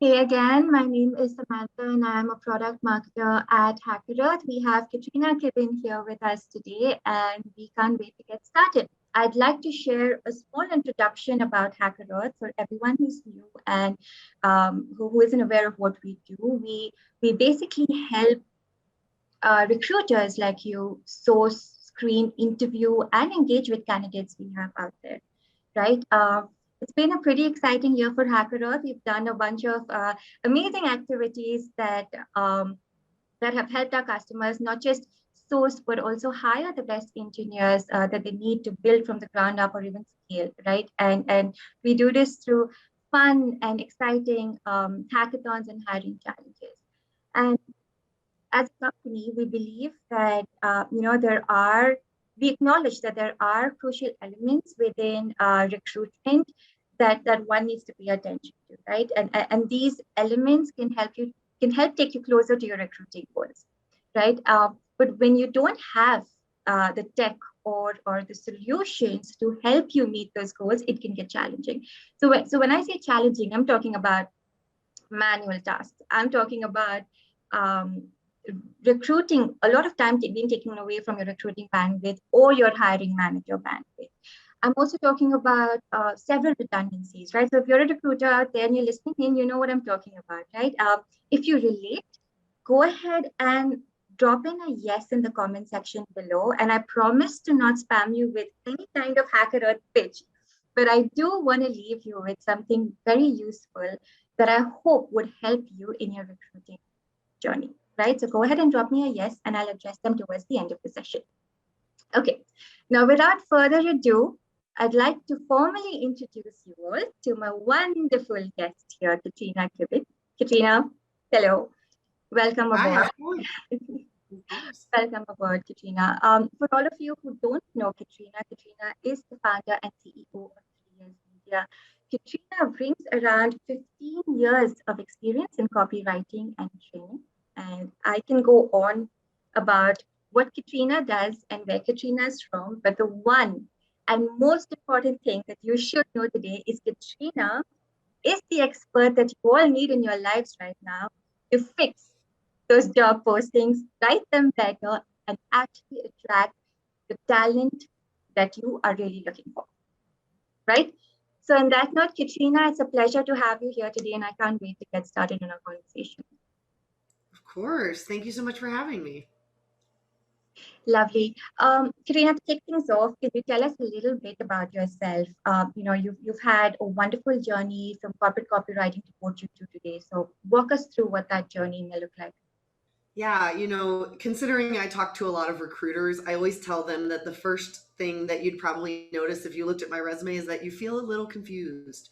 Hey again, my name is Samantha and I'm a product marketer at Hackerearth. We have Katrina Kibben here with us today and we can't wait to get started. I'd like to share a small introduction about Hackerearth for everyone who's new and who isn't aware of what we do. We basically help recruiters like you source, screen, interview, and engage with candidates we have out there, right? It's been a pretty exciting year for Hackerearth. We've done a bunch of amazing activities that have helped our customers not just source, but also hire the best engineers that they need to build from the ground up or even scale, right? And we do this through fun and exciting hackathons and hiring challenges. And as a company, we believe that we acknowledge that there are crucial elements within recruitment that one needs to pay attention to, right? And these elements can help take you closer to your recruiting goals, right? But when you don't have the tech or the solutions to help you meet those goals, it can get challenging. So when I say challenging, I'm talking about manual tasks. I'm talking about um, recruiting, a lot of time being taken away from your recruiting bandwidth or your hiring manager bandwidth. I'm also talking about several redundancies, right? So if you're a recruiter out there and you're listening in, you know what I'm talking about, right? If you relate, go ahead and drop in a yes in the comment section below. And I promise to not spam you with any kind of Hacker Earth pitch, but I do want to leave you with something very useful that I hope would help you in your recruiting journey, right? So go ahead and drop me a yes, and I'll address them towards the end of the session. Okay, now without further ado, I'd like to formally introduce you all to my wonderful guest here, Katrina Kibben. Katrina, hello, welcome Hi, aboard. of course. Welcome aboard, Katrina. For all of you who don't know Katrina is the founder and CEO of 3 Years Media. Katrina brings around 15 years of experience in copywriting and training. And I can go on about what Katrina does and where Katrina is from. But the one and most important thing that you should know today is Katrina is the expert that you all need in your lives right now to fix those job postings, write them better, and actually attract the talent that you are really looking for, right? So, on that note, Katrina, it's a pleasure to have you here today, and I can't wait to get started on our conversation. Of course. Thank you so much for having me. Lovely. Katrina, to kick things off, can you tell us a little bit about yourself? You've had a wonderful journey from corporate copywriting to what you do today. So, walk us through what that journey may look like. Yeah, considering I talk to a lot of recruiters, I always tell them that the first thing that you'd probably notice if you looked at my resume is that you feel a little confused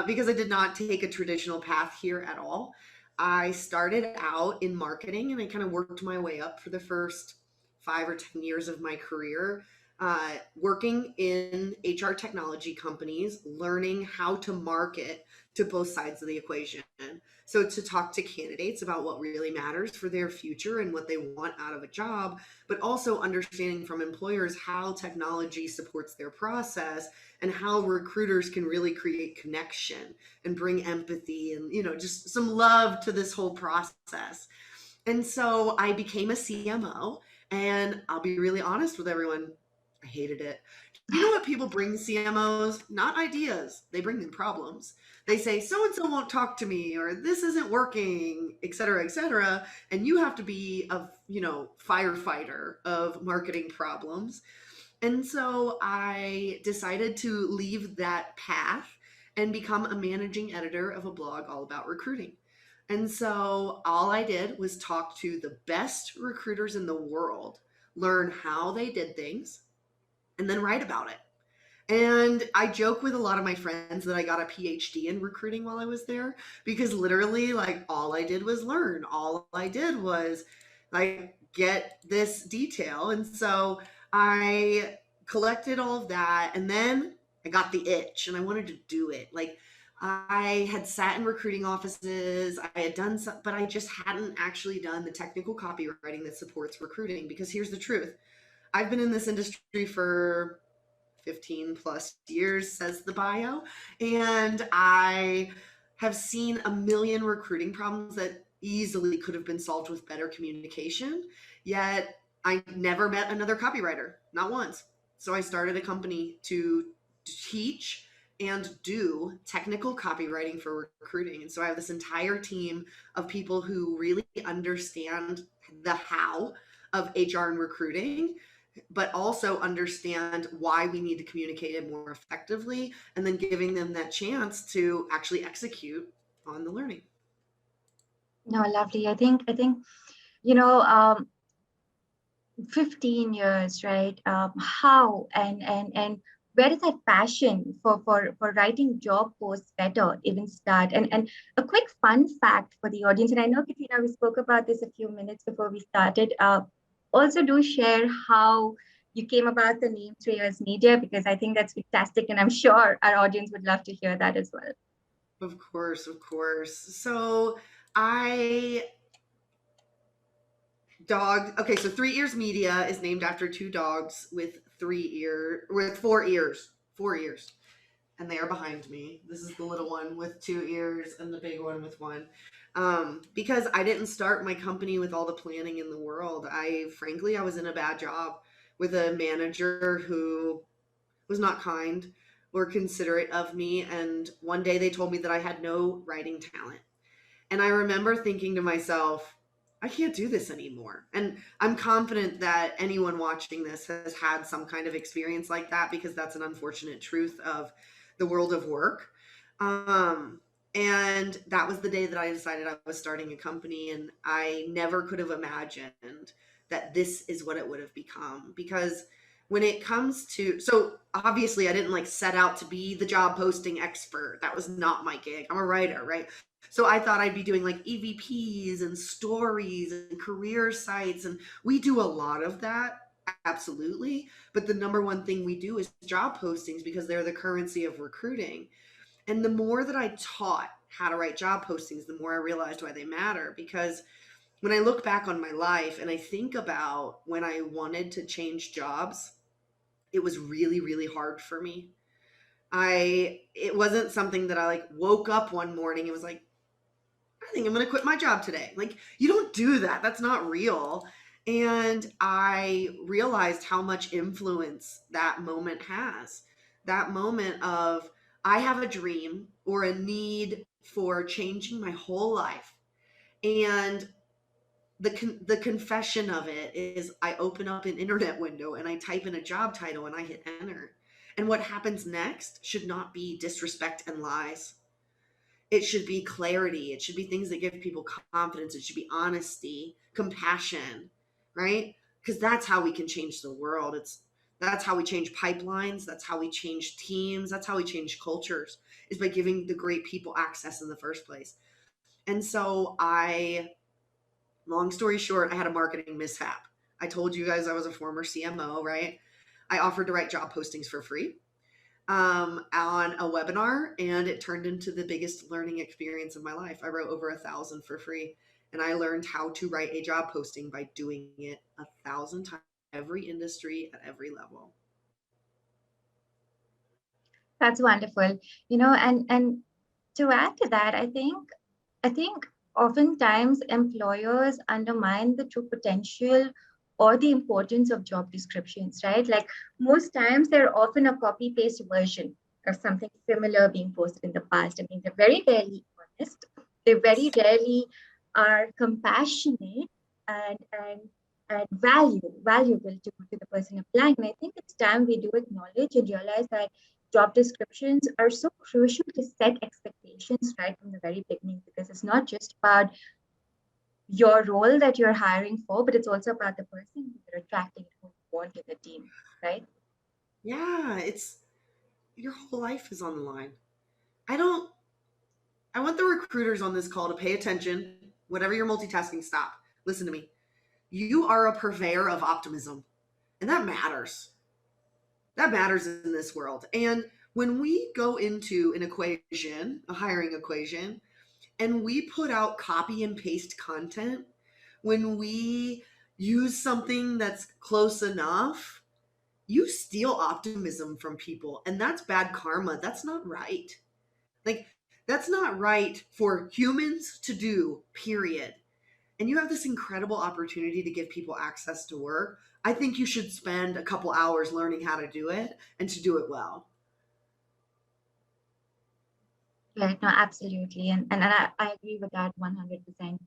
because I did not take a traditional path here at all. I started out in marketing and I kind of worked my way up for the first 5 or 10 years of my career, working in HR technology companies, learning how to market to both sides of the equation. So to talk to candidates about what really matters for their future and what they want out of a job, but also understanding from employers how technology supports their process and how recruiters can really create connection and bring empathy and, just some love to this whole process. And so I became a CMO, and I'll be really honest with everyone, I hated it. You know what people bring CMOs? Not ideas. They bring them problems. They say so and so won't talk to me, or this isn't working, et cetera, et cetera. And you have to be a firefighter of marketing problems. And so I decided to leave that path and become a managing editor of a blog all about recruiting. And so all I did was talk to the best recruiters in the world, learn how they did things, and then write about it. And I joke with a lot of my friends that I got a PhD in recruiting while I was there because literally, like, all I did was learn. All I did was, like, get this detail. And so I collected all of that. And then I got the itch and I wanted to do it. Like, I had sat in recruiting offices, I had done some, but I just hadn't actually done the technical copywriting that supports recruiting. Because here's the truth, I've been in this industry for 15 plus years, says the bio. And I have seen a million recruiting problems that easily could have been solved with better communication. Yet I never met another copywriter, not once. So I started a company to teach and do technical copywriting for recruiting. And so I have this entire team of people who really understand the how of HR and recruiting, but also understand why we need to communicate it more effectively, and then giving them that chance to actually execute on the learning. No, lovely. I think, you know, 15 years, right? How and where does that passion for writing job posts better even start? And a quick fun fact for the audience, and I know, Katrina, we spoke about this a few minutes before we started. Also, do share how you came about the name 3 Years Media, because I think that's fantastic, and I'm sure our audience would love to hear that as well. Of course, of course. So I okay, so 3 Ears Media is named after two dogs with 4 ears. 4 ears. And they are behind me. This is the little one with 2 ears and the big one with one. Because I didn't start my company with all the planning in the world. Frankly, I was in a bad job with a manager who was not kind or considerate of me. And one day they told me that I had no writing talent. And I remember thinking to myself, I can't do this anymore. And I'm confident that anyone watching this has had some kind of experience like that, because that's an unfortunate truth of the world of work. And that was the day that I decided I was starting a company. And I never could have imagined that this is what it would have become. Because when it comes to, so obviously I didn't like set out to be the job posting expert. That was not my gig. I'm a writer, right? So I thought I'd be doing like EVPs and stories and career sites. And we do a lot of that. Absolutely. But the number one thing we do is job postings, because they're the currency of recruiting. And the more that I taught how to write job postings, the more I realized why they matter. Because when I look back on my life and I think about when I wanted to change jobs, it was really, really hard for me. It wasn't something that I like woke up one morning. It was like, I think I'm going to quit my job today. Like, you don't do that. That's not real. And I realized how much influence that moment has. That moment of, I have a dream or a need for changing my whole life. And the confession of it is, I open up an internet window and I type in a job title and I hit enter. And what happens next should not be disrespect and lies. It should be clarity. It should be things that give people confidence. It should be honesty, compassion, right? Because that's how we can change the world. That's how we change pipelines. That's how we change teams. That's how we change cultures, is by giving the great people access in the first place. And so long story short, I had a marketing mishap. I told you guys I was a former CMO, right? I offered to write job postings for free on a webinar, and it turned into the biggest learning experience of my life. I wrote over 1,000 for free, and I learned how to write a job posting by doing it 1,000 times, every industry at every level. That's wonderful. And to add to that, I think oftentimes employers undermine the true potential or the importance of job descriptions, right? Like most times they're often a copy paste version of something similar being posted in the past. I mean, they're very rarely honest. They very rarely are compassionate and valuable to the person applying. And I think it's time we do acknowledge and realize that job descriptions are so crucial to set expectations right from the very beginning, because it's not just about your role that you're hiring for, but it's also about the person you're attracting, who you want in the team, right? Yeah, it's your whole life is on the line. I want the recruiters on this call to pay attention. Whatever you're multitasking, stop. Listen to me. You are a purveyor of optimism, and that matters. That matters in this world. And when we go into an equation, a hiring equation, and we put out copy and paste content, when we use something that's close enough, you steal optimism from people, and that's bad karma. That's not right. Like, That's not right for humans to do, period. And you have this incredible opportunity to give people access to work. I think you should spend a couple hours learning how to do it and to do it well. Right, no, absolutely. And I agree with that 100%.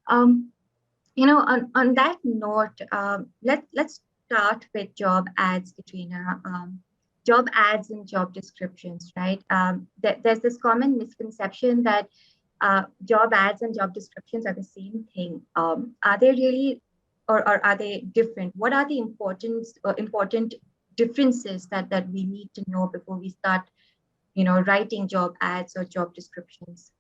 Um, on that note, let's start with job ads, Katrina. Job ads and job descriptions, right? There's this common misconception that job ads and job descriptions are the same thing. Are they really, or are they different? What are the important differences that we need to know before we start, writing job ads or job descriptions?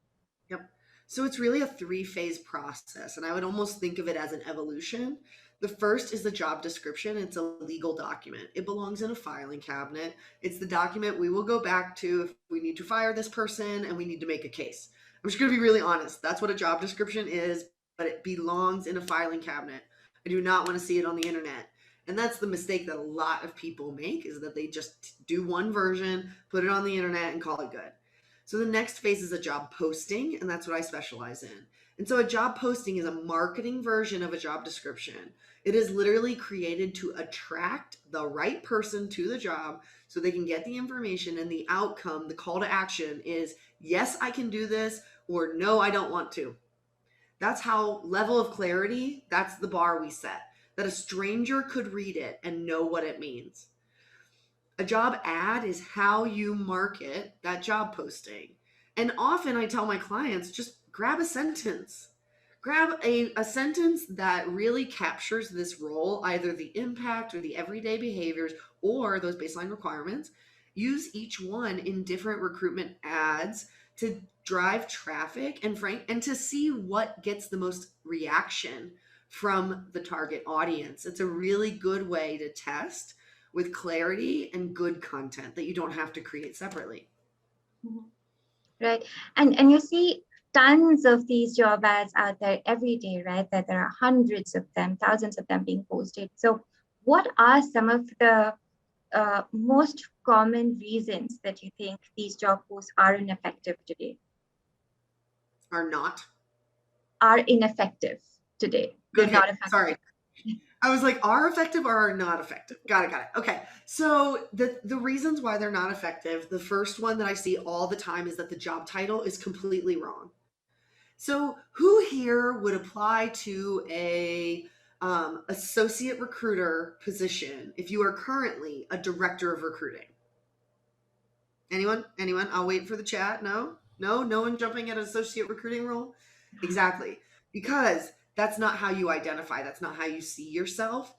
Yep. So it's really a three-phase process, and I would almost think of it as an evolution. The first is the job description. It's a legal document. It belongs in a filing cabinet. It's the document we will go back to if we need to fire this person and we need to make a case. I'm just going to be really honest. That's what a job description is, but it belongs in a filing cabinet. I do not want to see it on the internet. And that's the mistake that a lot of people make, is that they just do one version, put it on the internet, and call it good. So the next phase is a job posting, and that's what I specialize in. And so a job posting is a marketing version of a job description. It is literally created to attract the right person to the job so they can get the information, and the outcome, the call to action is, yes, I can do this, or no, I don't want to. That's how level of clarity, that's the bar we set, that a stranger could read it and know what it means. A job ad is how you market that job posting. And often I tell my clients, just grab a sentence. Grab a sentence that really captures this role, either the impact or the everyday behaviors or those baseline requirements. Use each one in different recruitment ads to drive traffic and to see what gets the most reaction from the target audience. It's a really good way to test with clarity and good content that you don't have to create separately. Mhm. Right. And you see tons of these job ads out there every day, right? That there are hundreds of them, thousands of them being posted. So what are some of the most common reasons that you think these job posts are ineffective today? Are not. Are ineffective today. They're Good not hit. effective. Sorry. I was like, are effective or are not effective? Got it. Okay. So the reasons why they're not effective, the first one that I see all the time is that the job title is completely wrong. So who here would apply to a associate recruiter position if you are currently a director of recruiting? Anyone? I'll wait for the chat. No one jumping at an associate recruiting role. Exactly, because that's not how you identify, that's not how you see yourself.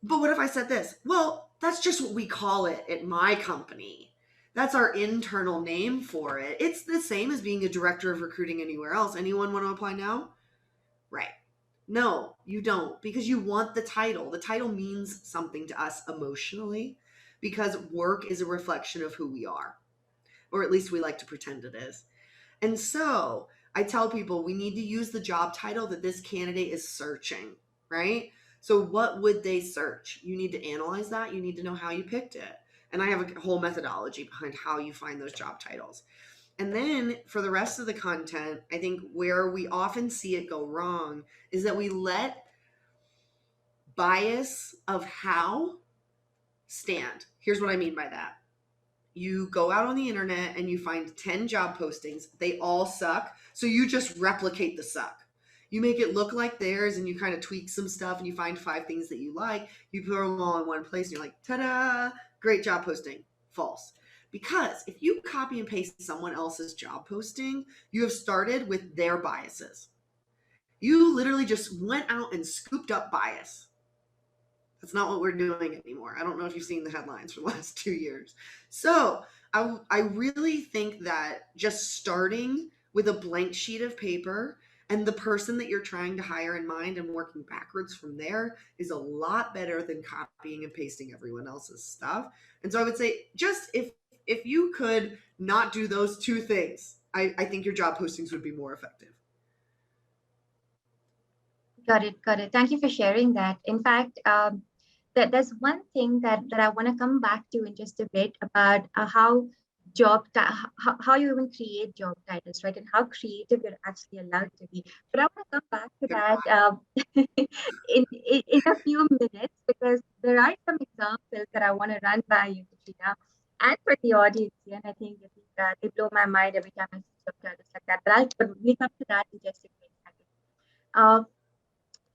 But what if I said this? Well, that's just what we call it at my company. That's our internal name for it. It's the same as being a director of recruiting anywhere else. Anyone want to apply now? Right. No, you don't, because you want the title. The title means something to us emotionally, because work is a reflection of who we are, or at least we like to pretend it is. And so I tell people we need to use the job title that this candidate is searching, right? So what would they search? You need to analyze that. You need to know how you picked it. And I have a whole methodology behind how you find those job titles. And then for the rest of the content, I think where we often see it go wrong is that we let bias of how stand. Here's what I mean by that. You go out on the internet and you find 10 job postings. They all suck. So you just replicate the suck. You make it look like theirs and you kind of tweak some stuff and you find 5 things that you like. You put them all in one place and you're like, ta-da, great job posting. False. Because if you copy and paste someone else's job posting, you have started with their biases. You literally just went out and scooped up bias. That's not what we're doing anymore. I don't know if you've seen the headlines for the last 2 years. So I really think that just starting with a blank sheet of paper and the person that you're trying to hire in mind and working backwards from there is a lot better than copying and pasting everyone else's stuff. And so I would say, just if you could not do those 2 things, I think your job postings would be more effective. Got it. Thank you for sharing that. In fact, there's one thing that I want to come back to in just a bit about how how you even create job titles, right? And how creative you're actually allowed to be. But I want to come back to that in a few minutes, because there are some examples that I want to run by you, Katrina, and for the audience here. And I think they blow my mind every time I see job titles like that. But we'll come to that in just a quick second. Uh,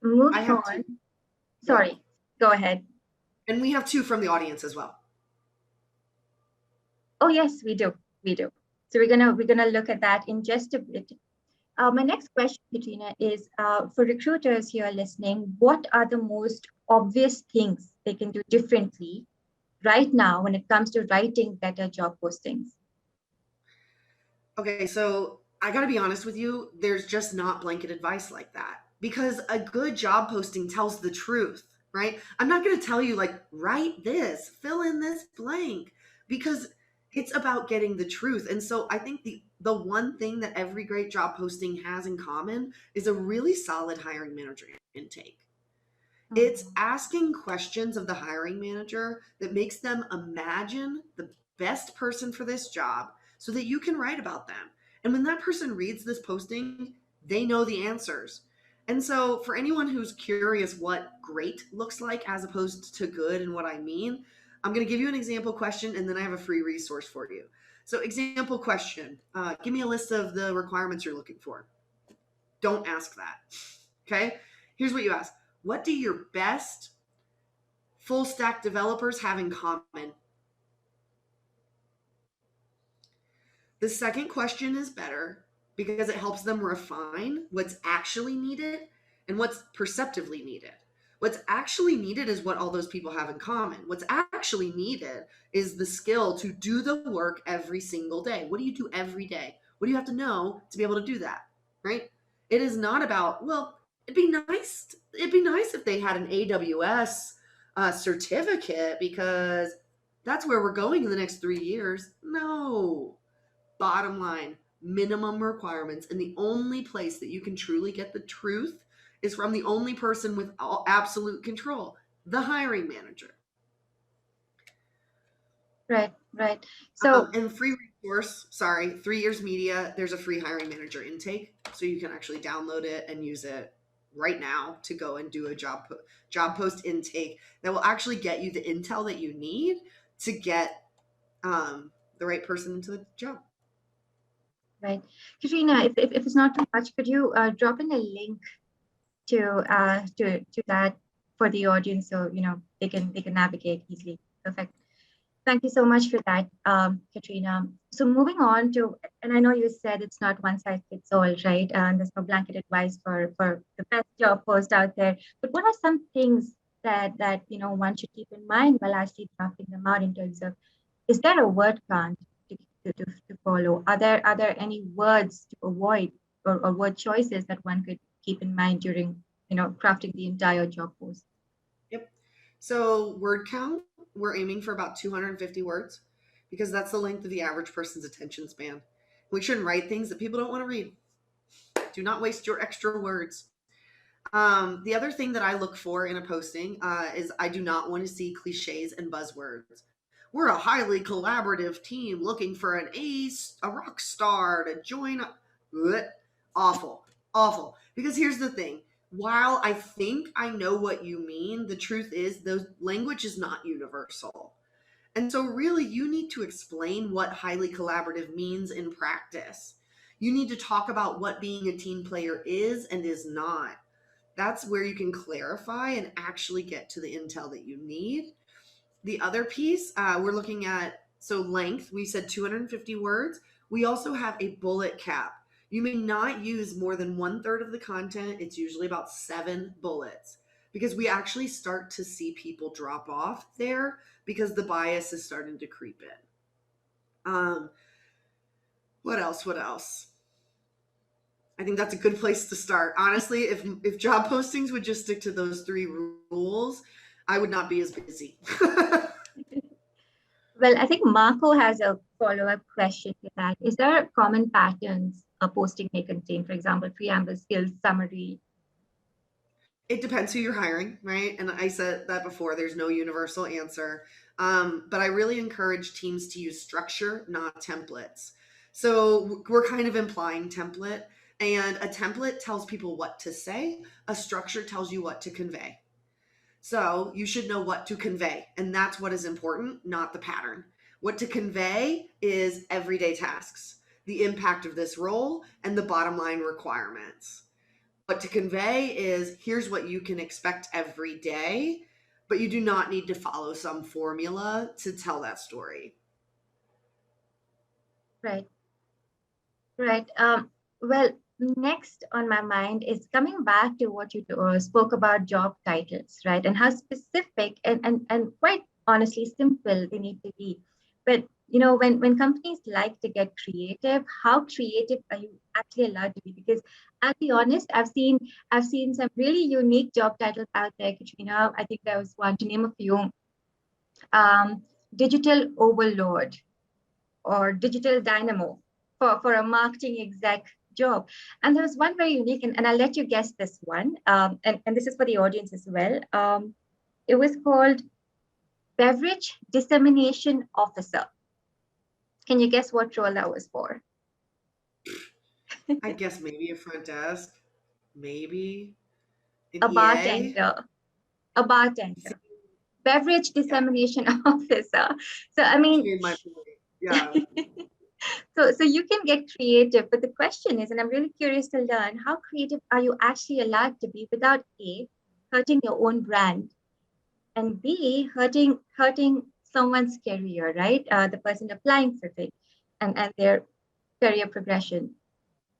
I moving have two. on. Yep. Sorry, go ahead. And we have two from the audience as well. Oh yes, we do. We do. So we're gonna look at that in just a bit. My next question, Katrina, is for recruiters here listening, what are the most obvious things they can do differently right now when it comes to writing better job postings? Okay, so I got to be honest with you, there's just not blanket advice like that because a good job posting tells the truth, right? I'm not going to tell you like write this, fill in this blank because it's about getting the truth. And so I think the one thing that every great job posting has in common is a really solid hiring manager intake. It's Mhm. asking questions of the hiring manager that makes them imagine the best person for this job so that you can write about them. And when that person reads this posting, they know the answers. And so, for anyone who's curious what great looks like as opposed to good and what I mean, I'm going to give you an example question and then I have a free resource for you. So, example question, give me a list of the requirements you're looking for. Don't ask that. Okay? Here's what you ask: what do your best full stack developers have in common? The second question is better because it helps them refine what's actually needed and what's perceptively needed. What's actually needed is what all those people have in common. What's actually needed is the skill to do the work every single day. What do you do every day? What do you have to know to be able to do that? Right? It is not about, well, it'd be nice if they had an AWS certificate because that's where we're going in the next 3 years. No, bottom line, minimum requirements. And the only place that you can truly get the truth is from the only person with absolute control, the hiring manager. Right, right. So, And free resource, sorry, 3 Years Media, there's a free hiring manager intake. So you can actually download it and use it right now to go and do a job post intake that will actually get you the intel that you need to get the right person into the job. right. Katrina, if it's not too much, could you drop in a link to that for the audience so they can navigate easily? Perfect. Thank you so much for that, Katrina. So moving on to, and I know you said it's not one size fits all, right? And there's no blanket advice for the best job post out there. But what are some things that one should keep in mind while actually drafting them out in terms of, is there a word count to follow? Are there any words to avoid, or word choices that one could keep in mind during crafting the entire job post? Yep. So word count, we're aiming for about 250 words because that's the length of the average person's attention span. We shouldn't write things that people don't want to read. Do not waste your extra words. The other thing that I look for in a posting is I do not want to see cliches and buzzwords. We're a highly collaborative team looking for an ace, a rock star to join. Blech. Awful, awful. Because here's the thing: while I think I know what you mean, the truth is the language is not universal. And so, really, you need to explain what highly collaborative means in practice. You need to talk about what being a team player is and is not. That's where you can clarify and actually get to the intel that you need. The other piece, we're looking at, so length, we said 250 words. We also have a bullet cap. You may not use more than 1/3 of the content. It's usually about 7 bullets because we actually start to see people drop off there because the bias is starting to creep in. What else? What else? I think that's a good place to start. Honestly, if job postings would just stick to those 3 rules, I would not be as busy. Well, I think Marco has a follow-up question to that. Is there common patterns a posting may contain? For example, preamble, skills, summary. It depends who you're hiring, right? And I said that before, there's no universal answer. But I really encourage teams to use structure, not templates. So we're kind of implying template, and a template tells people what to say, a structure tells you what to convey. So you should know what to convey, and that's what is important, not the pattern. What to convey is everyday tasks, the impact of this role, and the bottom line requirements. What to convey is here's what you can expect every day, but you do not need to follow some formula to tell that story. Right. Right. Well, next on my mind is coming back to what you spoke about job titles, right? And how specific and quite honestly simple they need to be. But when companies like to get creative, how creative are you actually allowed to be? Because I'll be honest, I've seen some really unique job titles out there, Katrina. I think there was one to name a few. Um, Digital overlord or digital dynamo for a marketing exec job. And there was one very unique, and I'll let you guess this one. And this is for the audience as well. It was called Beverage Dissemination Officer. Can you guess what role that was for? I guess maybe a front desk, maybe an A EA. bartender. A bartender. Beverage Yeah, Dissemination Officer. So I just mean, made my point. Yeah. so you can get creative, but the question is, and I'm really curious to learn, how creative are you actually allowed to be without A, hurting your own brand, and B, hurting someone's career, right? The person applying for it and their career progression.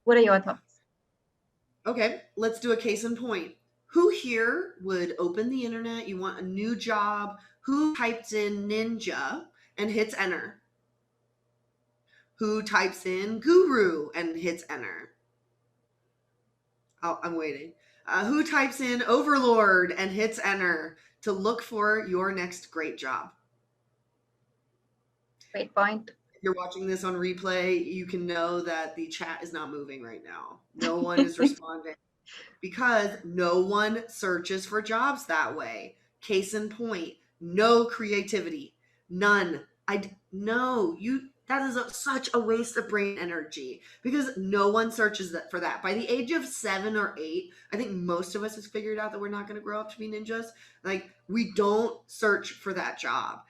What are your thoughts? Okay, let's do a case in point. Who here would open the internet? You want a new job? Who types in ninja and hits enter? Who types in guru and hits enter? Oh, I'm waiting. Who types in overlord and hits enter to look for your next great job? Great point. If you're watching this on replay, you can know that the chat is not moving right now. No one is responding because no one searches for jobs that way. Case in point, no creativity, none. No, you that is such a waste of brain energy because no one searches for that. By the age of 7 or 8, I think most of us has figured out that we're not going to grow up to be ninjas. Like we don't search for that job.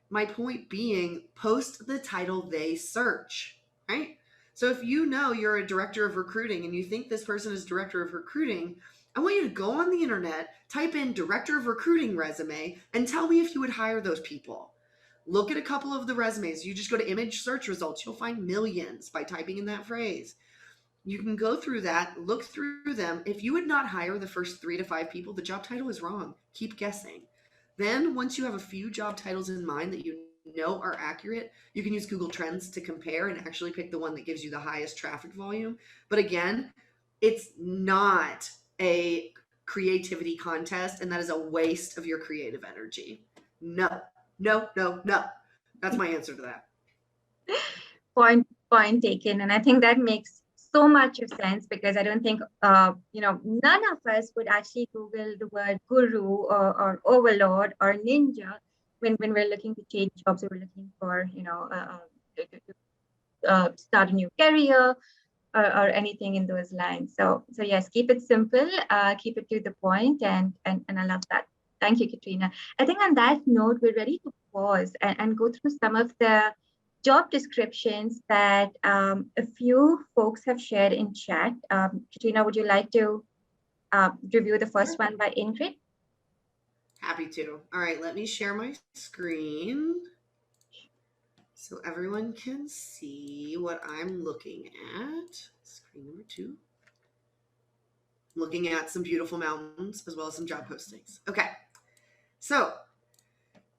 My point being, post the title they search, right? So if you know you're a director of recruiting and you think this person is director of recruiting, I want you to go on the internet, type in director of recruiting resume, and tell me if you would hire those people. Look at a couple of the resumes. You just go to image search results. You'll find millions by typing in that phrase. You can go through that, look through them. If you would not hire the first 3 to 5 people, the job title is wrong. Keep guessing. Then once you have a few job titles in mind that you know are accurate, you can use Google Trends to compare and actually pick the one that gives you the highest traffic volume. But again, it's not a creativity contest, and that is a waste of your creative energy. No, no, no, no. That's my answer to that. Point taken, and I think that makes so much of sense because I don't think none of us would actually Google the word guru or overlord or ninja when we're looking to change jobs or we're looking for start a new career or anything in those lines. So yes, keep it simple, keep it to the point, and I love that. Thank you, Katrina. I think on that note, we're ready to pause and go through some of the job descriptions that a few folks have shared in chat. Katrina, would you like to review the first one by Ingrid? Happy to. All right, let me share my screen so everyone can see what I'm looking at. Screen number 2. Looking at some beautiful mountains as well as some job postings. Okay, so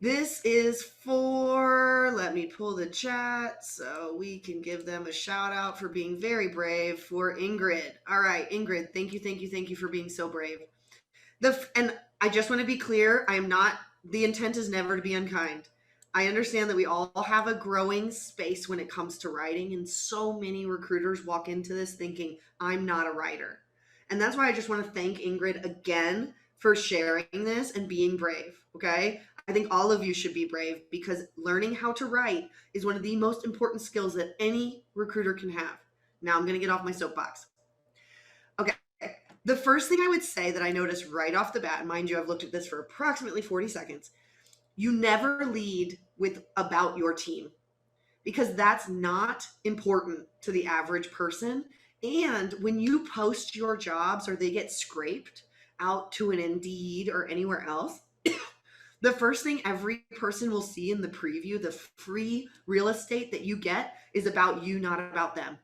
this is for, let me pull the chat so we can give them a shout out for being very brave, for Ingrid. All right, Ingrid, thank you for being so brave. And I just want to be clear, I am not, the intent is never to be unkind. I understand that we all have a growing space when it comes to writing, and so many recruiters walk into this thinking, I'm not a writer. And that's why I just want to thank Ingrid again for sharing this and being brave, okay? I think all of you should be brave, because learning how to write is one of the most important skills that any recruiter can have. Now I'm going to get off my soapbox. Okay. The first thing I would say that I noticed right off the bat, and mind you, I've looked at this for approximately 40 seconds, you never lead with about your team, because that's not important to the average person. And when you post your jobs or they get scraped out to an Indeed or anywhere else, the first thing every person will see in the preview, the free real estate that you get, is about you, not about them.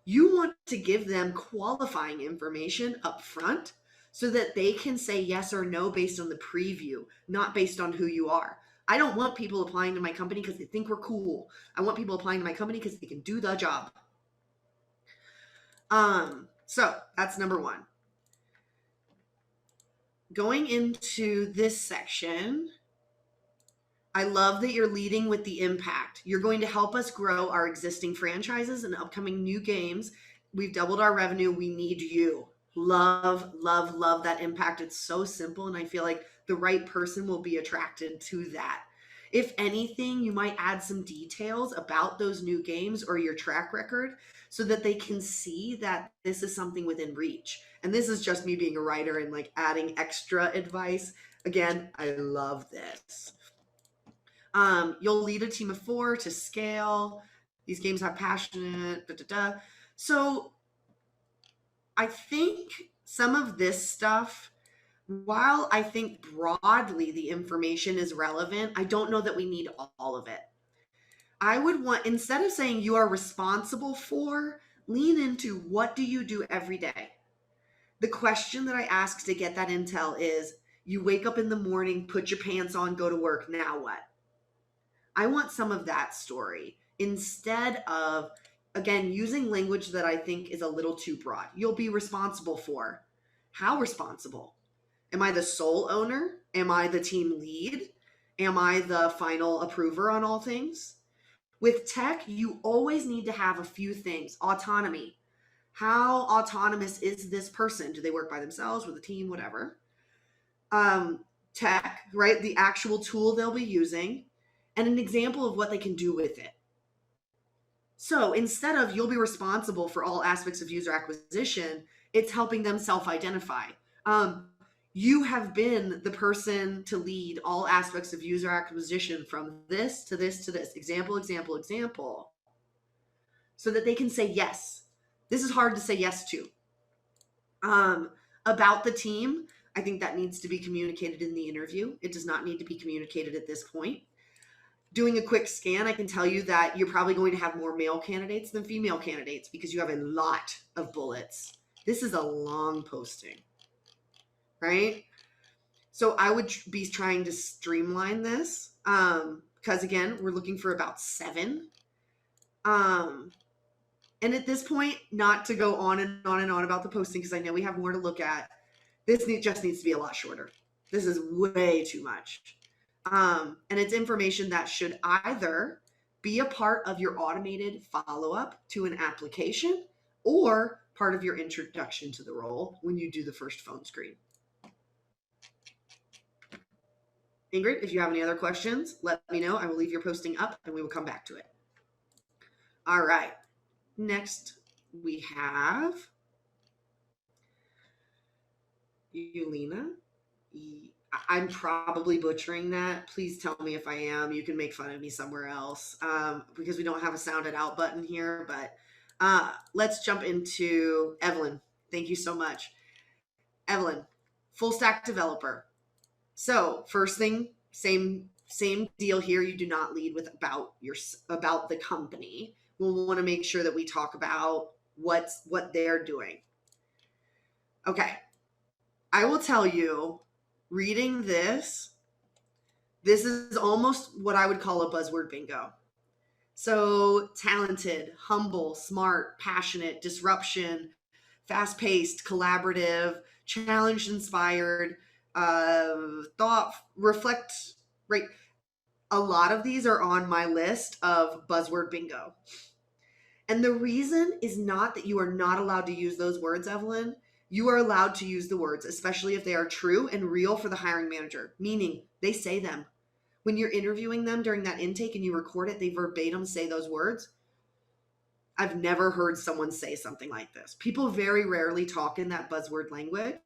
You want to give them qualifying information up front so that they can say yes or no based on the preview, not based on who you are. I don't want people applying to my company because they think we're cool. I want people applying to my company because they can do the job. So that's number one. Going into this section, I love that you're leading with the impact. You're going to help us grow our existing franchises and upcoming new games. We've doubled our revenue. We need you. Love, love, love that impact. It's so simple, and I feel like the right person will be attracted to that. If anything, you might add some details about those new games or your track record so that they can see that this is something within reach. And this is just me being a writer and like adding extra advice. Again, I love this. You'll lead a team of 4 to scale. These games have passionate, So I think some of this stuff, while I think broadly the information is relevant, I don't know that we need all of it. I would want, instead of saying you are responsible for, lean into what do you do every day? The question that I ask to get that intel is, you wake up in the morning, put your pants on, go to work, now what? I want some of that story instead of, again, using language that I think is a little too broad. You'll be responsible for. How responsible? Am I the sole owner? Am I the team lead? Am I the final approver on all things? With tech, you always need to have a few things. Autonomy. How autonomous is this person? Do they work by themselves, with a team, whatever? Tech, right? The actual tool they'll be using, and an example of what they can do with it. So instead of you'll be responsible for all aspects of user acquisition, it's helping them self-identify. You have been the person to lead all aspects of user acquisition from this to this to this. Example, example, example. So that they can say yes. This is hard to say yes to. About the team, I think that needs to be communicated in the interview. It does not need to be communicated at this point. Doing a quick scan, I can tell you that you're probably going to have more male candidates than female candidates because you have a lot of bullets. This is a long posting, right? So I would be trying to streamline this because, again, we're looking for about 7. And at this point, not to go on and on and on about the posting because I know we have more to look at. This just needs to be a lot shorter. This is way too much. And it's information that should either be a part of your automated follow-up to an application or part of your introduction to the role when you do the first phone screen. Ingrid, if you have any other questions, let me know. I will leave your posting up and we will come back to it. All right. Next, we have Yulina. I'm probably butchering that. Please tell me if I am. You can make fun of me somewhere else because we don't have a sounded out button here. But let's jump into Evelyn. Thank you so much. Evelyn, full stack developer. So first thing, same deal here. You do not lead with about the company. We'll want to make sure that we talk about what they're doing. Okay. I will tell you, reading this is almost what I would call a buzzword bingo. So talented, humble, smart, passionate, disruption, fast-paced, collaborative, challenge-inspired, thought, reflect, right? A lot of these are on my list of buzzword bingo. And the reason is not that you are not allowed to use those words, Evelyn. You are allowed to use the words, especially if they are true and real for the hiring manager, meaning they say them. When you're interviewing them during that intake and you record it, they verbatim say those words. I've never heard someone say something like this. People very rarely talk in that buzzword language.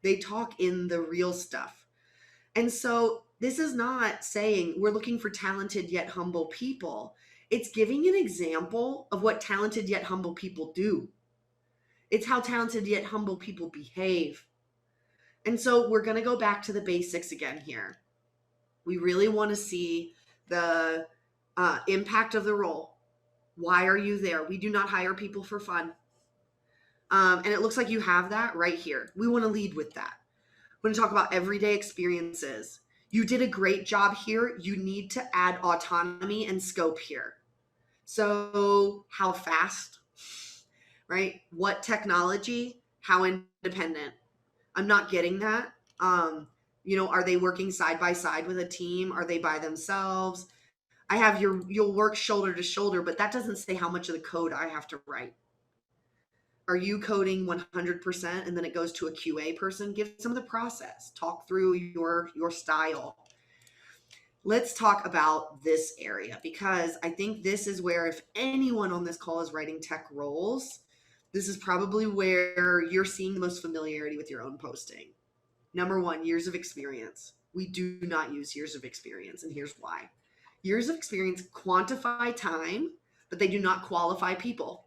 They talk in the real stuff. And so this is not saying we're looking for talented yet humble people. It's giving an example of what talented yet humble people do. It's how talented yet humble people behave. And so we're going to go back to the basics again here. We really want to see the impact of the role. Why are you there? We do not hire people for fun. And it looks like you have that right here. We want to lead with that. We're going to talk about everyday experiences. You did a great job here. You need to add autonomy and scope here. So how fast, right? What technology? How independent? I'm not getting that. Are they working side by side with a team? Are they by themselves? I have you'll work shoulder to shoulder, but that doesn't say how much of the code I have to write. Are you coding 100% and then it goes to a QA person? Give some of the process. Talk through your style. Let's talk about this area because I think this is where if anyone on this call is writing tech roles, this is probably where you're seeing the most familiarity with your own posting. Number one, years of experience. We do not use years of experience, and here's why. Years of experience quantify time, but they do not qualify people,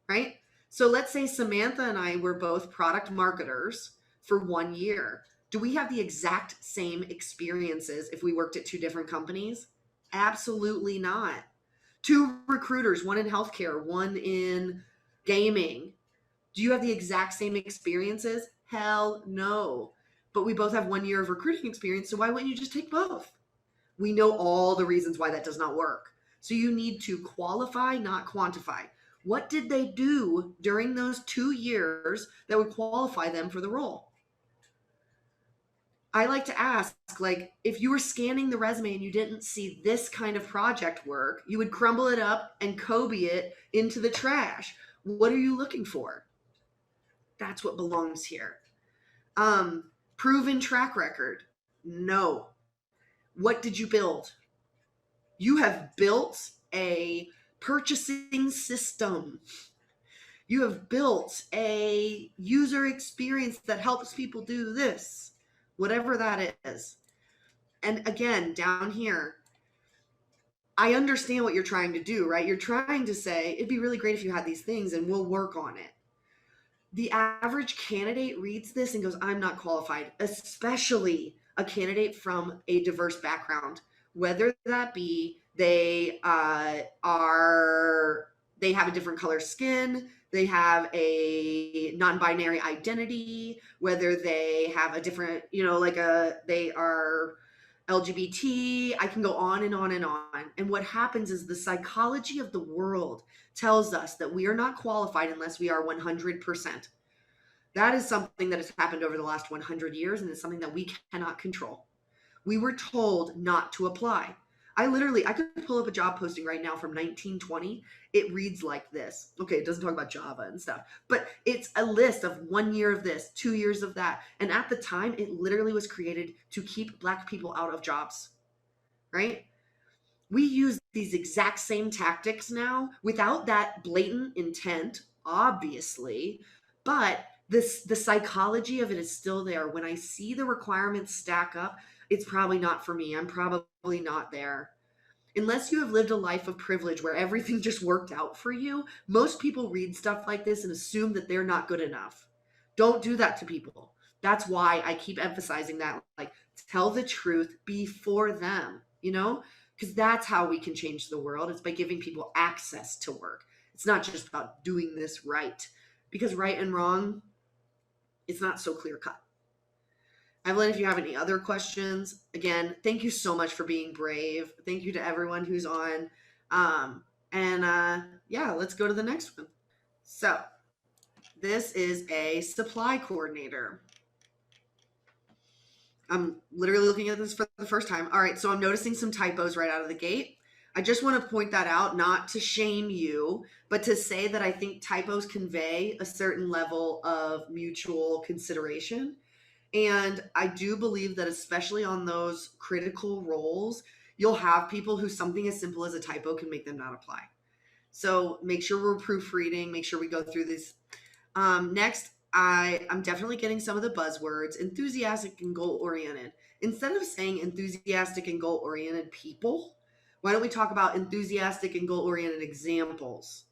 right? So let's say Samantha and I were both product marketers for 1 year. Do we have the exact same experiences if we worked at two different companies? Absolutely not. Two recruiters, one in healthcare, one in gaming. Do you have the exact same experiences? Hell no. But we both have 1 year of recruiting experience, so why wouldn't you just take both? We know all the reasons why that does not work. So you need to qualify, not quantify. What did they do during those 2 years that would qualify them for the role? I like to ask, if you were scanning the resume and you didn't see this kind of project work, you would crumble it up and Kobe it into the trash. What are you looking for? That's what belongs here. Proven track record. No. What did you build? You have built a purchasing system. You have built a user experience that helps people do this, whatever that is. And again, down here, I understand what you're trying to do, right? You're trying to say, it'd be really great if you had these things and we'll work on it. The average candidate reads this and goes, I'm not qualified, especially a candidate from a diverse background, whether that be they have a different color skin, they have a non-binary identity, whether they have a different, they are LGBT. I can go on and on and on. And what happens is the psychology of the world tells us that we are not qualified unless we are 100%. That is something that has happened over the last 100 years, and it's something that we cannot control. We were told not to apply. I could pull up a job posting right now from 1920. It reads like this. Okay, it doesn't talk about Java and stuff, but it's a list of 1 year of this, 2 years of that. And at the time, it literally was created to keep Black people out of jobs, right? We use these exact same tactics now without that blatant intent, obviously, but the psychology of it is still there. When I see the requirements stack up, it's probably not for me. I'm probably not there. Unless you have lived a life of privilege where everything just worked out for you, most people read stuff like this and assume that they're not good enough. Don't do that to people. That's why I keep emphasizing that, tell the truth before them, because that's how we can change the world. It's by giving people access to work. It's not just about doing this right, because right and wrong, it's not so clear cut. Evelyn, if you have any other questions, again, thank you so much for being brave. Thank you to everyone who's on. Let's go to the next one. So this is a supply coordinator. I'm literally looking at this for the first time. All right, so I'm noticing some typos right out of the gate. I just want to point that out, not to shame you, but to say that I think typos convey a certain level of mutual consideration. And I do believe that, especially on those critical roles, you'll have people who something as simple as a typo can make them not apply. So make sure we're proofreading, make sure we go through this. Next, I'm definitely getting some of the buzzwords: enthusiastic and goal oriented. Instead of saying enthusiastic and goal oriented people, why don't we talk about enthusiastic and goal oriented examples?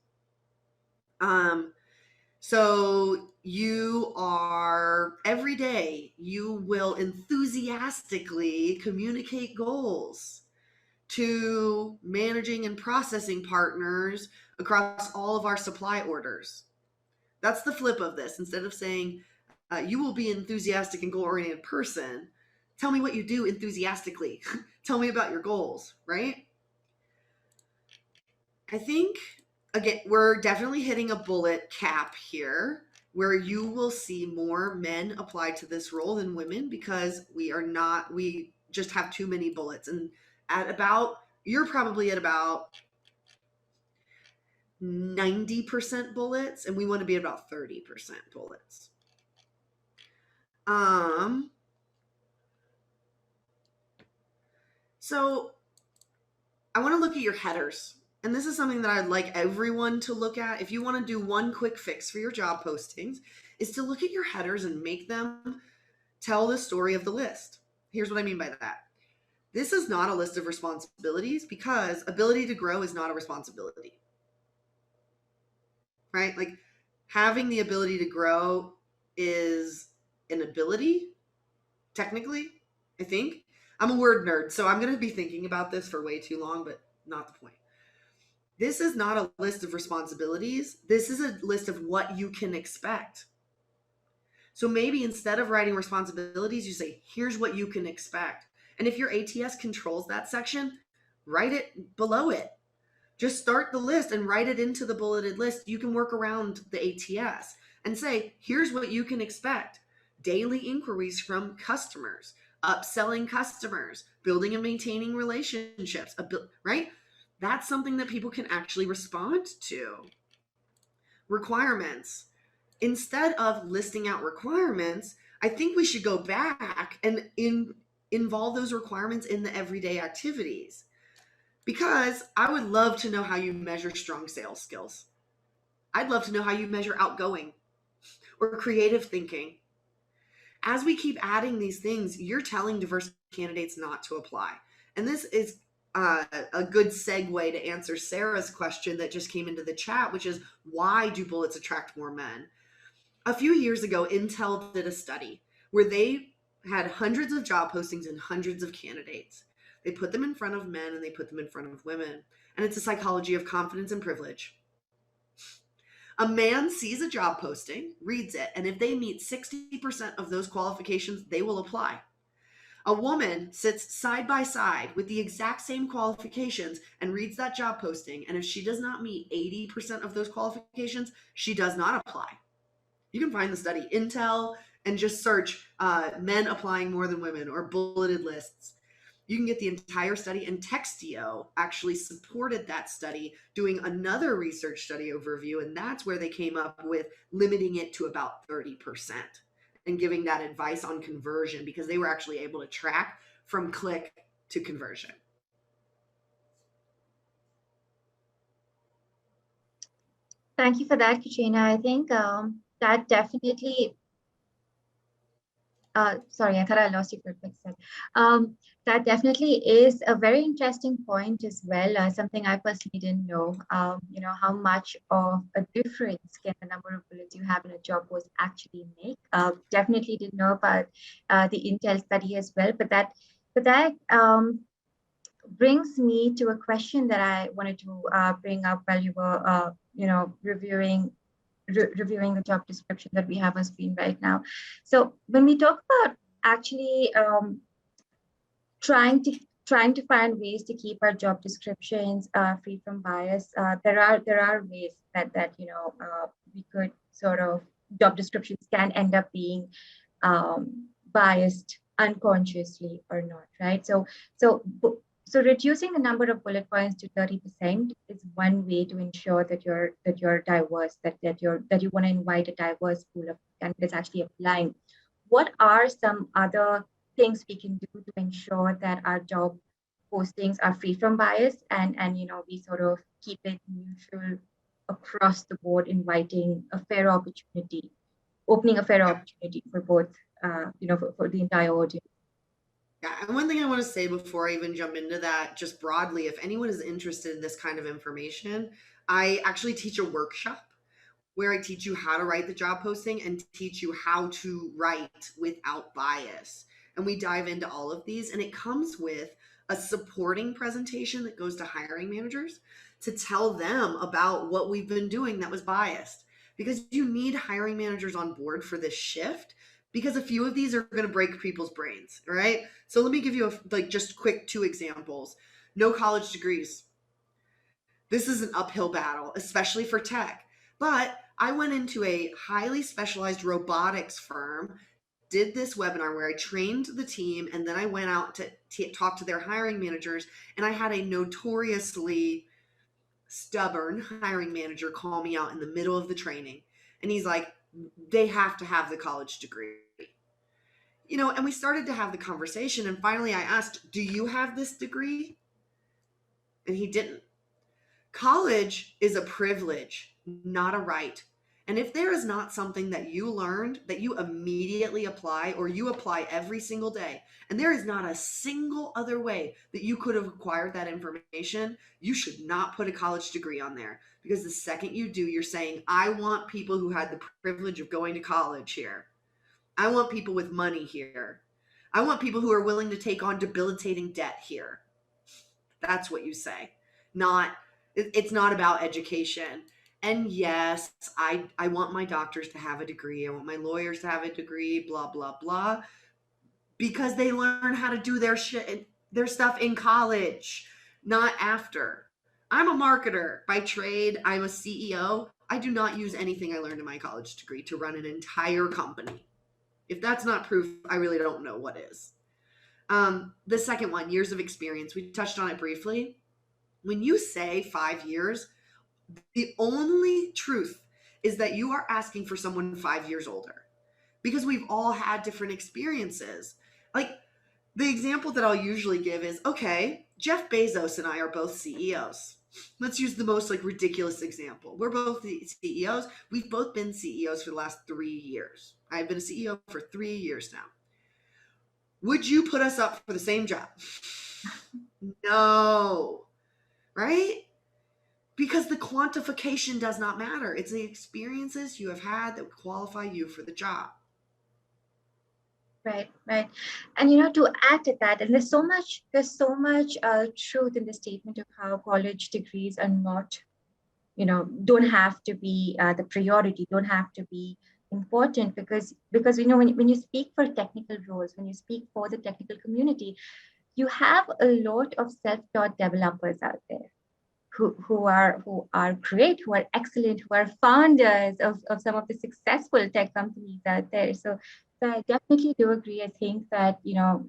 So you are, every day, you will enthusiastically communicate goals to managing and processing partners across all of our supply orders. That's the flip of this. Instead of saying, you will be an enthusiastic and goal-oriented person, tell me what you do enthusiastically. Tell me about your goals, right? I think, again, we're definitely hitting a bullet cap here where you will see more men apply to this role than women, because we just have too many bullets. And you're probably at about 90% bullets, and we want to be at about 30% bullets. So I want to look at your headers. And this is something that I'd like everyone to look at. If you want to do one quick fix for your job postings, is to look at your headers and make them tell the story of the list. Here's what I mean by that. This is not a list of responsibilities, because ability to grow is not a responsibility, right? Like, having the ability to grow is an ability, technically, I think. I'm a word nerd, so I'm going to be thinking about this for way too long, but not the point. This is not a list of responsibilities. This is a list of what you can expect. So maybe instead of writing responsibilities, you say, here's what you can expect. And if your ATS controls that section, write it below it. Just start the list and write it into the bulleted list. You can work around the ATS and say, here's what you can expect: daily inquiries from customers, upselling customers, building and maintaining relationships, right? That's something that people can actually respond to. Requirements. Instead of listing out requirements, I think we should go back and involve those requirements in the everyday activities. Because I would love to know how you measure strong sales skills. I'd love to know how you measure outgoing or creative thinking. As we keep adding these things, you're telling diverse candidates not to apply. And this is a good segue to answer Sarah's question that just came into the chat, which is, why do bullets attract more men? A few years ago, Intel did a study where they had hundreds of job postings and hundreds of candidates. They put them in front of men and they put them in front of women. And it's a psychology of confidence and privilege. A man sees a job posting, reads it, and if they meet 60% of those qualifications, they will apply. A woman sits side by side with the exact same qualifications and reads that job posting, and if she does not meet 80% of those qualifications, she does not apply. You can find the study, Intel, and just search men applying more than women or bulleted lists. You can get the entire study, and Textio actually supported that study, doing another research study overview, and that's where they came up with limiting it to about 30% and giving that advice on conversion, because they were actually able to track from click to conversion. Thank you for that, Katrina. I think that definitely, sorry, I thought I lost you for a quick sec. That definitely is a very interesting point as well. Something I personally didn't know. How much of a difference can the number of bullets you have in a job post actually make? Definitely didn't know about the Intel study as well. But that brings me to a question that I wanted to bring up while you were, reviewing the job description that we have on screen right now. So when we talk about actually trying to find ways to keep our job descriptions free from bias, there are ways that we could sort of, job descriptions can end up being biased unconsciously or not, right? So So reducing the number of bullet points to 30% is one way to ensure that you're diverse, that you want to invite a diverse pool of candidates actually applying. What are some other things we can do to ensure that our job postings are free from bias, and we sort of keep it neutral across the board, inviting a fair opportunity, opening a fair Yeah. opportunity for both, for the entire audience. Yeah, and one thing I want to say before I even jump into that, just broadly, if anyone is interested in this kind of information, I actually teach a workshop where I teach you how to write the job posting and teach you how to write without bias. And we dive into all of these, and it comes with a supporting presentation that goes to hiring managers to tell them about what we've been doing that was biased. Because you need hiring managers on board for this shift, because a few of these are going to break people's brains, right? So let me give you just quick two examples. No college degrees. This is an uphill battle, especially for tech. But I went into a highly specialized robotics firm, did this webinar where I trained the team, and then I went out to talk to their hiring managers. And I had a notoriously stubborn hiring manager call me out in the middle of the training. And he's like, they have to have the college degree. And we started to have the conversation. And finally, I asked, do you have this degree? And he didn't. College is a privilege, not a right. And if there is not something that you learned that you immediately apply, or you apply every single day, and there is not a single other way that you could have acquired that information, you should not put a college degree on there. Because the second you do, you're saying, I want people who had the privilege of going to college here. I want people with money here. I want people who are willing to take on debilitating debt here. That's what you say. It's not about education. And yes, I want my doctors to have a degree. I want my lawyers to have a degree, blah, blah, blah, because they learn how to do their stuff in college, not after. I'm a marketer by trade. I'm a CEO. I do not use anything I learned in my college degree to run an entire company. If that's not proof, I really don't know what is. The second one, years of experience. We touched on it briefly. When you say 5 years, the only truth is that you are asking for someone 5 years older, because we've all had different experiences. Like, the example that I'll usually give is, okay, Jeff Bezos and I are both CEOs. Let's use the most ridiculous example. We're both the CEOs. We've both been CEOs for the last 3 years. I've been a CEO for 3 years now. Would you put us up for the same job? No, right? Because the quantification does not matter. It's the experiences you have had that qualify you for the job. Right, right. And to add to that, and there's so much truth in the statement of how college degrees are not, don't have to be the priority, don't have to be important, because when you speak for technical roles, when you speak for the technical community, you have a lot of self-taught developers out there who are great, who are excellent, who are founders of some of the successful tech companies out there. So I definitely do agree. I think that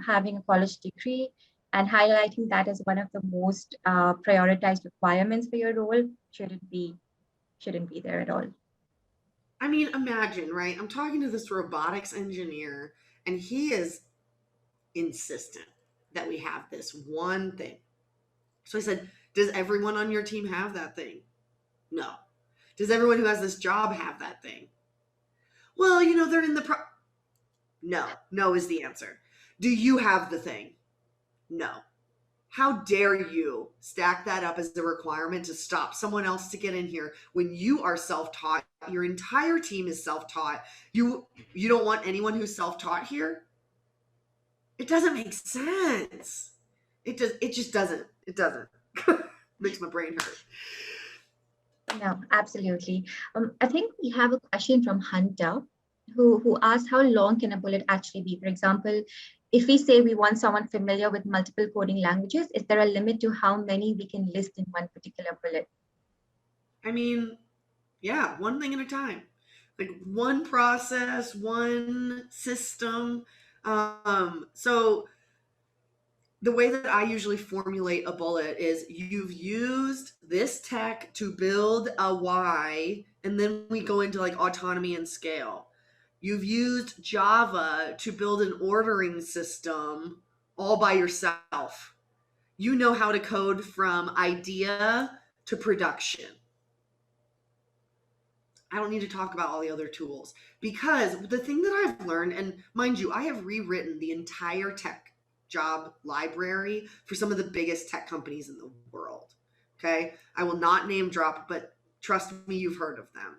having a college degree and highlighting that as one of the most prioritized requirements for your role shouldn't be there at all. I mean, imagine, right? I'm talking to this robotics engineer, and he is insistent that we have this one thing. So I said, does everyone on your team have that thing? No. Does everyone who has this job have that thing? Well, they're in the No. No is the answer. Do you have the thing? No. How dare you stack that up as a requirement to stop someone else to get in here when you are self-taught? Your entire team is self-taught. You don't want anyone who's self-taught here? It doesn't make sense. It just doesn't. It doesn't. Makes my brain hurt. No, absolutely. I think we have a question from Hunter, who asked, how long can a bullet actually be? For example, if we say we want someone familiar with multiple coding languages, is there a limit to how many we can list in one particular bullet? I mean, yeah, one thing at a time. Like one process, one system. So the way that I usually formulate a bullet is you've used this tech to build a Y, and then we go into like autonomy and scale. You've used Java to build an ordering system all by yourself. You know how to code from idea to production. I don't need to talk about all the other tools, because the thing that I've learned, and mind you, I have rewritten the entire tech job library for some of the biggest tech companies in the world. Okay. I will not name drop, but trust me, you've heard of them.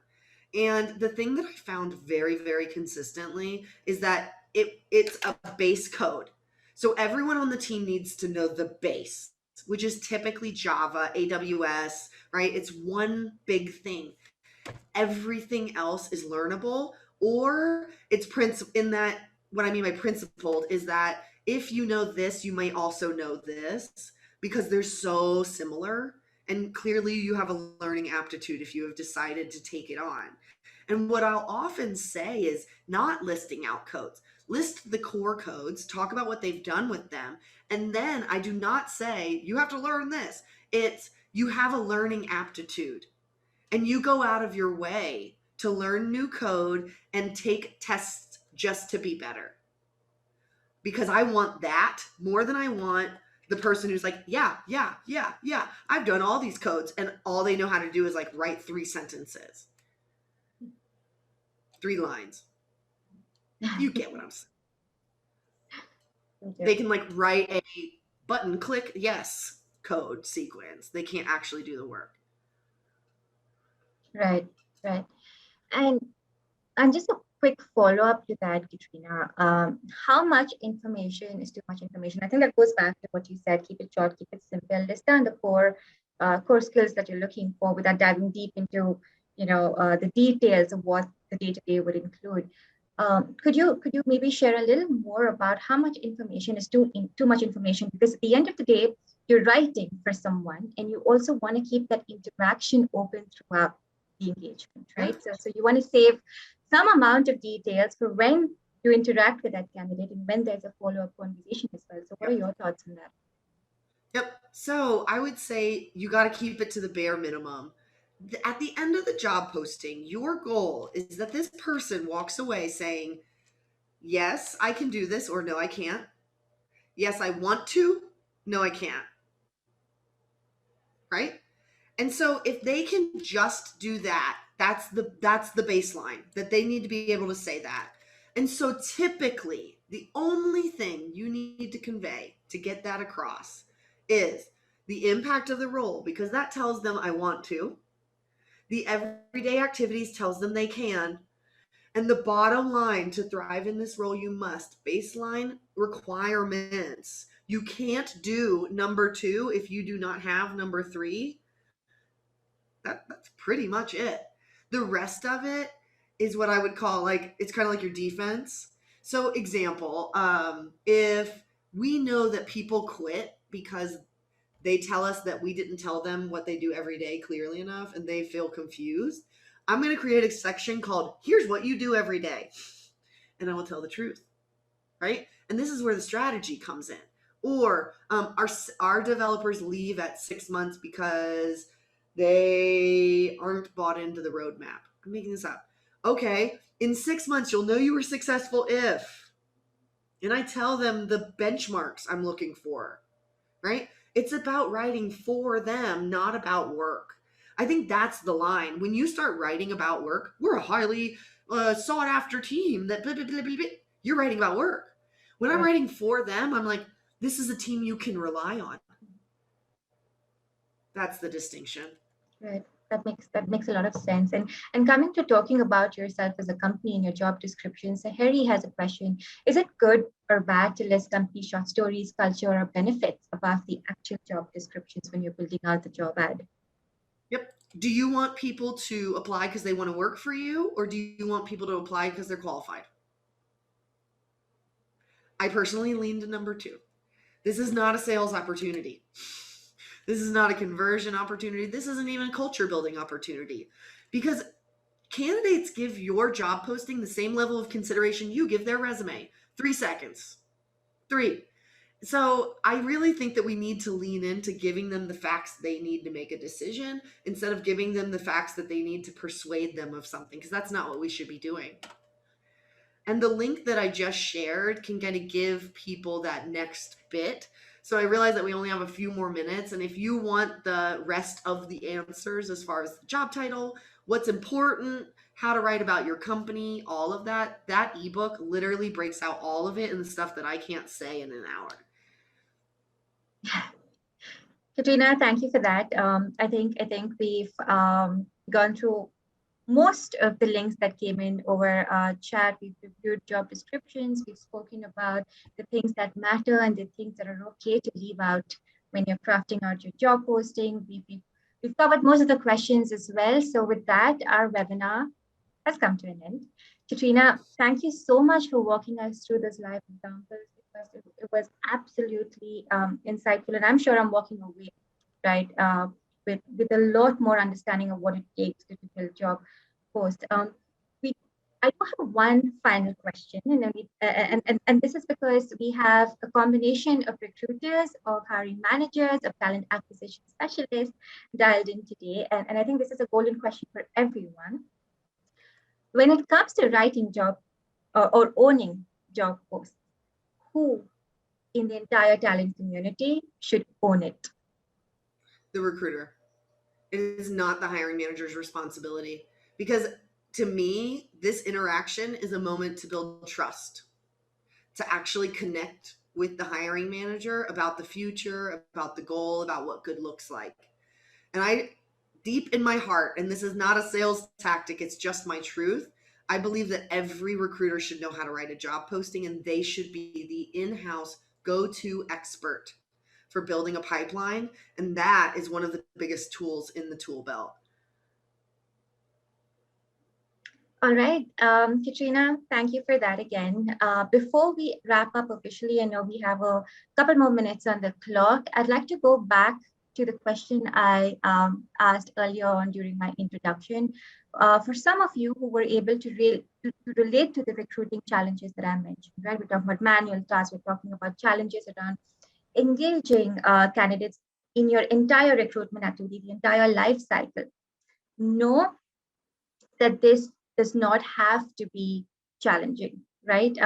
And the thing that I found very, very consistently is that it's a base code. So everyone on the team needs to know the base, which is typically Java, AWS, right? It's one big thing. Everything else is learnable, or it's in that, what I mean by principled is that if you know this, you might also know this, because they're so similar. And clearly you have a learning aptitude if you have decided to take it on. And what I'll often say is not listing out codes. List the core codes, talk about what they've done with them. And then I do not say you have to learn this. It's you have a learning aptitude and you go out of your way to learn new code and take tests just to be better. Because I want that more than I want the person who's like, yeah, I've done all these codes, and all they know how to do is like write 3 sentences. 3 lines. You get what I'm saying. They can like write a button click yes code sequence. They can't actually do the work. Right. And just a quick follow-up to that, Katrina. How much information is too much information? I think that goes back to what you said, keep it short, keep it simple, list down the core skills that you're looking for without diving deep into, the details of what the day-to-day would include. Could you maybe share a little more about how much information is too much information? Because at the end of the day, you're writing for someone, and you also want to keep that interaction open throughout the engagement, right? So you want to save some amount of details for when you interact with that candidate and when there's a follow-up conversation as well. So what are your thoughts on that? Yep. So I would say you got to keep it to the bare minimum. At the end of the job posting, your goal is that this person walks away saying, yes, I can do this, or no, I can't. Yes, I want to. No, I can't. Right? And so if they can just do that, that's the baseline, that they need to be able to say that. And so typically the only thing you need to convey to get that across is the impact of the role, because that tells them I want to. The everyday activities tells them they can. And the bottom line, to thrive in this role, you must. Baseline requirements. You can't do number 2 if you do not have number 3. That's pretty much it. The rest of it is what I would call like, it's kind of like your defense. So example, if we know that people quit because they tell us that we didn't tell them what they do every day clearly enough and they feel confused, I'm going to create a section called here's what you do every day. And I will tell the truth, right? And this is where the strategy comes in. Or our developers leave at 6 months because they aren't bought into the roadmap. I'm making this up. Okay, in 6 months, you'll know you were successful if. And I tell them the benchmarks I'm looking for, right? It's about writing for them, not about work. I think that's the line. When you start writing about work, we're a highly sought after team that blah, blah, blah, blah, blah. You're writing about work. When I'm writing for them, I'm like, this is a team you can rely on. That's the distinction. Right. That makes a lot of sense. And coming to talking about yourself as a company in your job description, so Harry has a question. Is it good or bad to list company short stories, culture, or benefits above the actual job descriptions when you're building out the job ad? Yep. Do you want people to apply because they want to work for you, or do you want people to apply because they're qualified? I personally lean to number 2. This is not a sales opportunity. This is not a conversion opportunity. This isn't even a culture building opportunity, because candidates give your job posting the same level of consideration you give their resume. 3 seconds. 3. So I really think that we need to lean into giving them the facts they need to make a decision instead of giving them the facts that they need to persuade them of something, because that's not what we should be doing. And the link that I just shared can kind of give people that next bit. So I realize that we only have a few more minutes. And if you want the rest of the answers as far as the job title, what's important, how to write about your company, all of that, that ebook literally breaks out all of it and the stuff that I can't say in an hour. Katrina, thank you for that. I think we've gone through most of the links that came in over chat. We've reviewed job descriptions. We've spoken about the things that matter and the things that are okay to leave out when you're crafting out your job posting. We've covered most of the questions as well. So with that, our webinar has come to an end. Katrina, thank you so much for walking us through this live examples. It was absolutely insightful, and I'm sure I'm walking away, right, with a lot more understanding of what it takes to fulfill job post. I do have one final question, and this is because we have a combination of recruiters, of hiring managers, of talent acquisition specialists dialed in today, and I think this is a golden question for everyone. When it comes to writing job or owning job posts, who in the entire talent community should own it? The recruiter. It is not the hiring manager's responsibility, because to me, this interaction is a moment to build trust, to actually connect with the hiring manager about the future, about the goal, about what good looks like. And I, deep in my heart, and this is not a sales tactic, it's just my truth, I believe that every recruiter should know how to write a job posting, and they should be the in-house go-to expert for building a pipeline. And that is one of the biggest tools in the tool belt. All right, Katrina, thank you for that again. Before we wrap up officially, I know we have a couple more minutes on the clock. I'd like to go back to the question I asked earlier on during my introduction. For some of you who were able to relate to the recruiting challenges that I mentioned, right? We're talking about manual tasks, we're talking about challenges around engaging candidates in your entire recruitment activity, the entire life cycle. Know that this does not have to be challenging, right?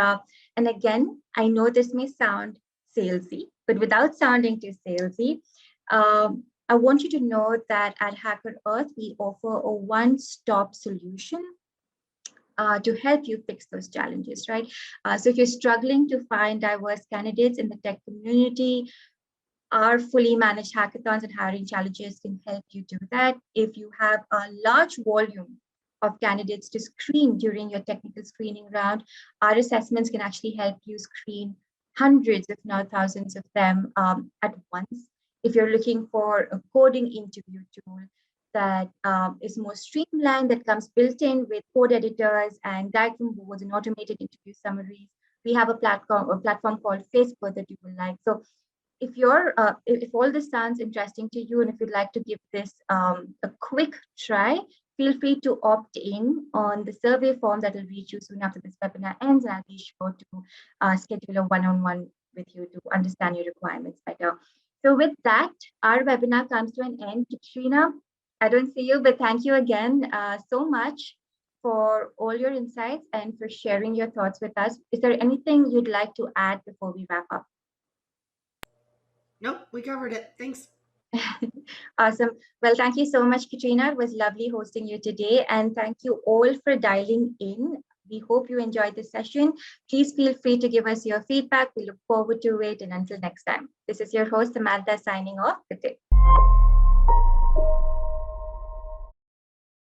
And again, I know this may sound salesy, but without sounding too salesy, I want you to know that at Hackerearth, we offer a one-stop solution to help you fix those challenges, right? So if you're struggling to find diverse candidates in the tech community, our fully managed hackathons and hiring challenges can help you do that. If you have a large volume of candidates to screen during your technical screening round, our assessments can actually help you screen hundreds, if not thousands of them at once. If you're looking for a coding interview tool that is more streamlined, that comes built in with code editors and diagram boards and automated interview summaries, we have a platform called Facebook that you will like. So if you're if all this sounds interesting to you, and if you'd like to give this a quick try, feel free to opt in on the survey form that will reach you soon after this webinar ends, and I'll be sure to schedule a one-on-one with you to understand your requirements better. So with that, our webinar comes to an end. Katrina, I don't see you, but thank you again so much for all your insights and for sharing your thoughts with us. Is there anything you'd like to add before we wrap up? Nope, we covered it. Thanks. Awesome. Well, thank you so much, Katrina. It was lovely hosting you today. And thank you all for dialing in. We hope you enjoyed this session. Please feel free to give us your feedback. We look forward to it. And until next time, this is your host, Samantha, signing off. Good day.